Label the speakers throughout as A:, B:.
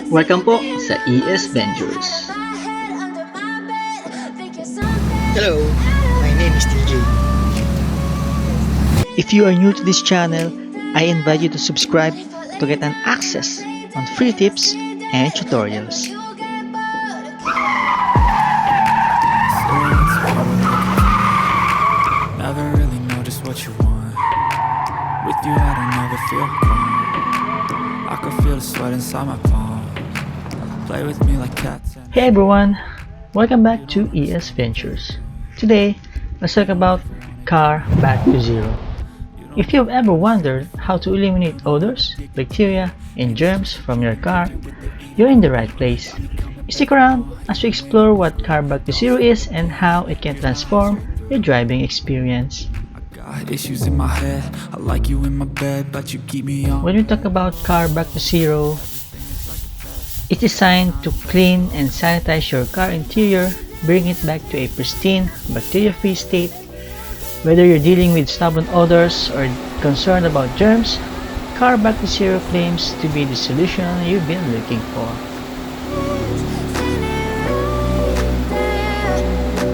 A: Welcome po sa ESventures.
B: Hello, my name is TJ.
A: If you are new to this channel, I invite you to subscribe to get an access on free tips and tutorials.
C: Never really know just what you want. With you I don't ever feel calm. I can feel the sweat inside my palm. Play with me like cats and
A: Hey everyone, welcome back to ESventures. Today, let's talk about car back to zero. If you've ever wondered how to eliminate odors, bacteria, and germs from your car, you're in the right place. Stick around as we explore what car back to zero is and how it can transform your driving experience.
C: got issues in my head. I like you in my bed, but you keep me on.
A: When we talk about car back to zero, it's designed to clean and sanitize your car interior, bring it back to a pristine, bacteria-free state. Whether you're dealing with stubborn odors or concerned about germs, Car Back to Zero claims to be the solution you've been looking for.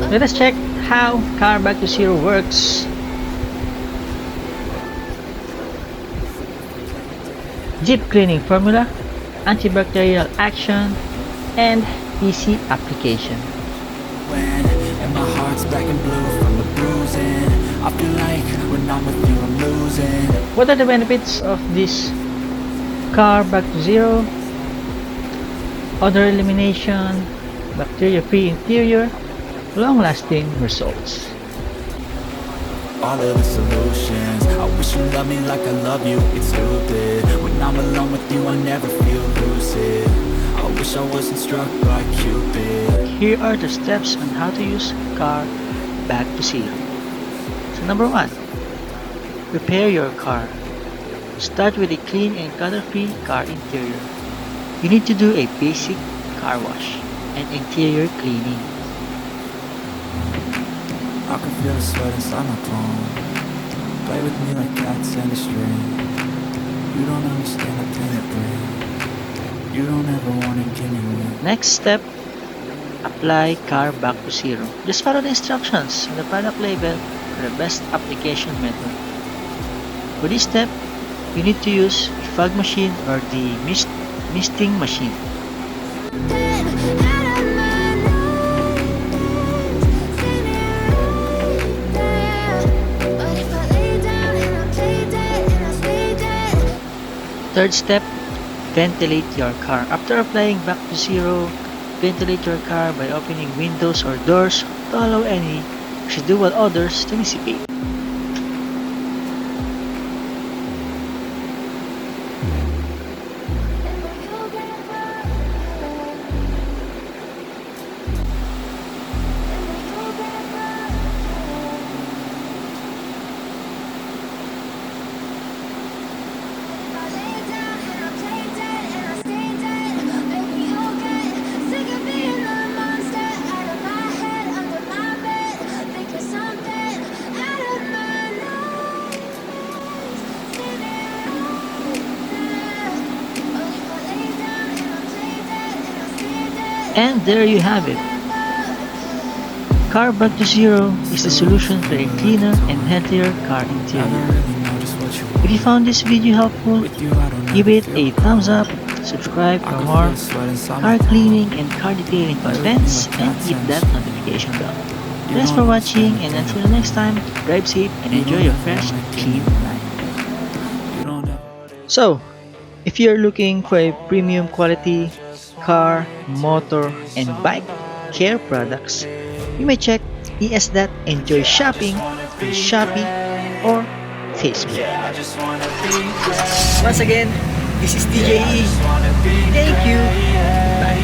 A: Let us check how Car Back to Zero works. Deep cleaning formula, antibacterial action, and easy application.
C: When and my heart's black and blue from the bruising. I feel like when I'm with you I'm losing.
A: What are the benefits of this Car Back to Zero? Odor elimination, bacteria-free interior, long-lasting results.
C: All of the solutions, I wish you loved me like I love you. It's stupid, when I'm alone with you I never feel lucid. I wish I wasn't struck by Cupid.
A: Here are the steps on how to use Car Back to Zero. So number 1, prepare your car. Start with a clean and clutter-free car interior. You need to do a basic car wash and interior cleaning.
C: I can feel the sweat inside my palm. Play with me like cats and a string. You don't understand the pain it brings. You don't ever wanna give me wings.
A: Next step, apply Car Back to Zero. Just follow the instructions on the product label for the best application method. For this step, you need to use a fog machine or the misting machine. Third step, ventilate your car. After applying Back to Zero, ventilate your car by opening windows or doors to allow any residual odors to dissipate. And there you have it. Car Back to Zero is the solution for a cleaner and healthier car
C: Never
A: interior.
C: really know just what you want.
A: If you found this video helpful,
C: With you I don't
A: give
C: ever
A: it
C: feel
A: a thumbs up, subscribe
C: I
A: for
C: can
A: more
C: feel the sweat inside
A: car
C: my palm.
A: cleaning and car detailing contents, and hit that notification bell. Thanks for watching, and until next time, drive safe and enjoy your fresh, clean life.
C: You don't ever
A: So, if you're looking for a premium quality car, motor, and bike care products, you may check ES.EnjoyShopping on Shopee or Facebook. Once again, this is TJE. Thank you. Bye.